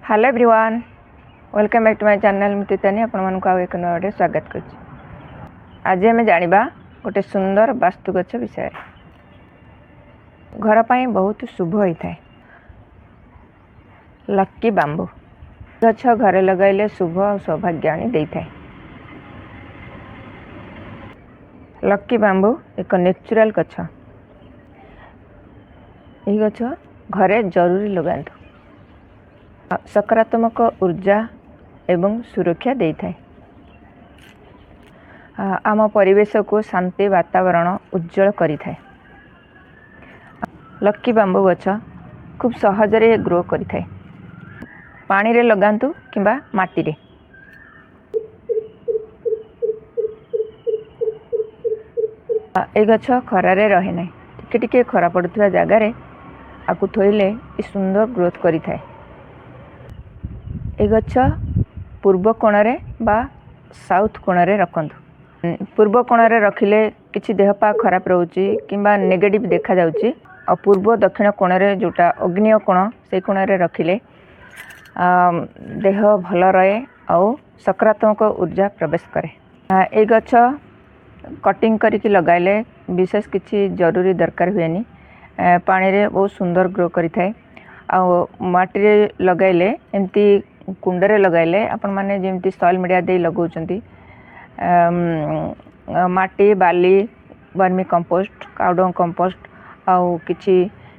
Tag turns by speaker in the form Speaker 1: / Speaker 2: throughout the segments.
Speaker 1: Hello everyone, welcome back to my channel मितितानी आपको आउ एक नए स्वागत कर। आज आम जाना गोटे सुंदर वास्तु गछ विषय। घर पर बहुत शुभ होता है। लक्की बांबू गछ घरे लगाइले शुभ और सौभाग्य आनी देता है। लक्की बांबू एक नेचुरल गछ। यह गछ घरे जरूरी लगातु। सकारात्मक ऊर्जा एवं सुरक्षा देता है। आम परिवेश को शांति वातावरण उज्जवल करिथा है। लक्की बांबू गछ खूब सहजरे ग्रो करिथा है। पानी रे लगांतु किंबा माटी रे। ए गछ खरारे रहे ना। टिके टिके खरा पड़ुवा जगार आपको थोइले सुंदर ग्रोथ करिथा है। ए गछ पूर्व कोणरे बा साउथ कोणरे रखंतु। पूर्व कोणरे रखिले किछि देहपा खराब रोची किंबा नेगेटिव देखा जाउची। और पूर्व दक्षिण कोणरे जोटा अग्निय कोण से कोणरे रखिले देह भल रहे और सकारात्मक ऊर्जा प्रवेश करे। ए गछ कटिंग करके लगाइले विशेष किछि जरूरी दरकार हुएनी। पानी रे बहुत सुंदर ग्रो करिथाए। आ माटी रे लगाइले एमती कुंडरे लगाइले आपण माने जेमती सॉइल मीडिया दे लगाउचंती माटी बाली वर्मी कंपोस्ट काउडंग कंपोस्ट आउ किछि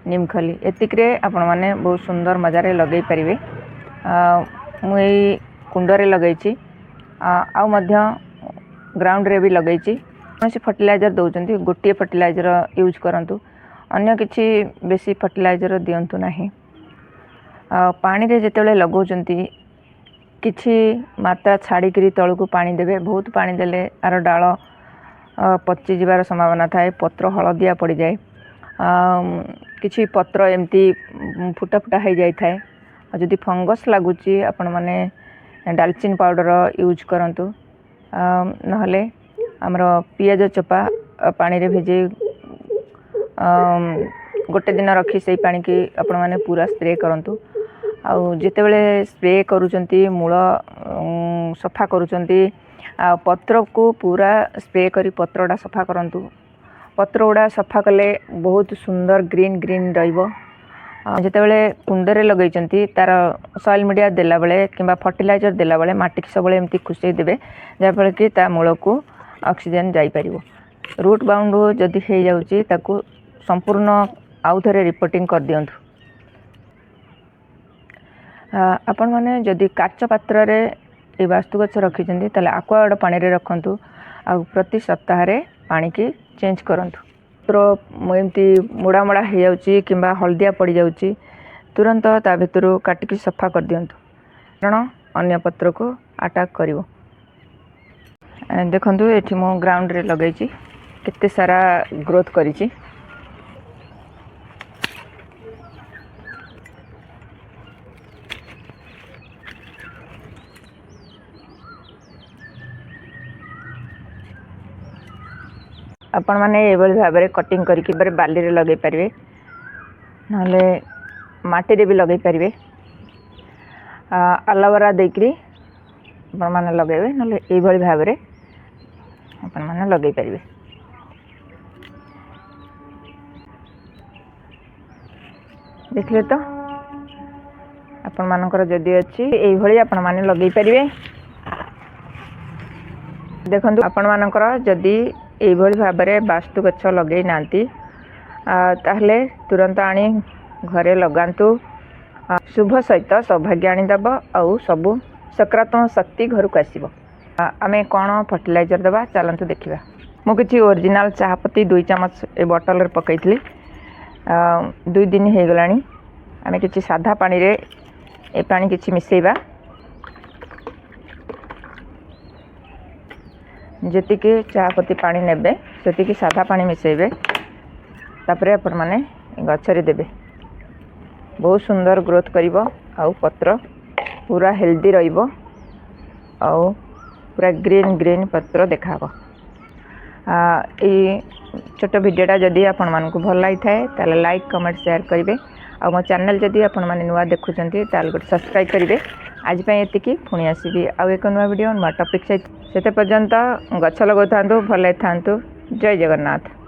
Speaker 1: नीम खली एतिकरे आपण माने बहुत सुंदर मजारे लगै परिबे। मु एई कुंडरे लगैछि आउ मध्य ग्राउंड रे भी लगैछि। कोनसी फर्टिलाइजर दउचंती गोटिए फर्टिलाइजर यूज करंतु। अन्य किछि बेसी फर्टिलाइजर दियंतु नाही। पानी रे जेतेले लगाउचंती किछि मात्रा छाड़ी तल को पानी देवे। बहुत पानी देले आर डाल पचि जीवार संभावना थाए। पत्र हलदिया पड़ जाए। किछि पत्र एमती फुटा फुटा हो जाए थाए। और जदि फंगस लगुची आपण माने डालचिन पाउडर यूज करंतु। नहले हमर पियाज चोपा पानी रे भेजे गोटे दिन रखी से पानी की आपण माने पूरा स्प्रे करंतु। आउ जितेबले स्प्रे करूचंती मूल सफा करूचंती पत्र को पूरा स्प्रे करी पत्रडा सफा करंतु। पत्र गुड़ा सफा कले बहुत सुंदर ग्रीन ग्रीन रहिबो। जितेबले कुंडरे लगैचंती तार सॉइल मीडिया देला बेले किंबा फर्टिलाइजर देला बेले माटी की सबले एमती खुसै देबे जाफल कि ता मूल को ऑक्सीजन जाई परिबो। रूट बाउंड जदि हे जाउची ताकू संपूर्ण आउ थरे रिपोर्टिंग कर दियंतु। आपण माने जदि काच पात्र रे ए वास्तु गछ रखिचंती तले एक्वागार्ड पानी रे रखंतु। आ प्रति सप्ताह रे पानी की चेंज करंतु। तो एमती मुड़ा मुड़ा हो जाउची किंबा हल्दिया पड़ जाउची तुरंत ता भितरु काटिकी सफा कर दियंतु कारण अन्य पत्र को अटैक करिवो। देखंतु एठी मो ग्राउंड रे लगैची केते सारा ग्रोथ करिची। आपण माने एबल भाव में कटिंग करके बाली रे लगे पारे नले माटी रे भी लगे पारे। अलोवेरा देकरी आपण माने लगेबे नले एबल भाव में आपण माने लगे पारे। देखले तो आपण मानकर जदि अछि एई भली आपण माने लगे पारे। देखंतु आपण मानकर जदि एभली भाव में वास्तु गछ लगे नांती ताहले तुरंत आनी घरे लगांतु। शुभ सहित सौभाग्य आनीदेव आउ सबू सकारात्मक शक्ति घर को आसब। आमे कौन फर्टिलाइजर देवा चलतु देखा। मु किछि ओरिजिनल चाहपत्ती 2 चमच ए बोतल रे पकईली 2 दिन हो गलानी। आमे किछि साधा पानी रे ए पानी किछि मिसेइबा। जेतिके चाहपत्ती पानी नेबे सेतिके साधा पानी मिसेबे तापरे आपण माने गछरे देबे। बहुत सुंदर ग्रोथ करिवो आउ पत्र पूरा हेल्दी रहिबो आउ पूरा ग्रीन ग्रीन पत्र देखाबो। ए छोट वीडियोटा जदि आपण मानकु भल लागि थाए ताले लाइक कमेंट शेयर करिवे आ मो चैनल जदि आपण मैंने नुआ देखुंत ताल गोटे सब्सक्राइब करेंगे। आज ये पुणी आसबि आउ एक नुआ वीडियो नुआ टॉपिक से पर्यंत गछ लगाता भल था। जय जगन्नाथ।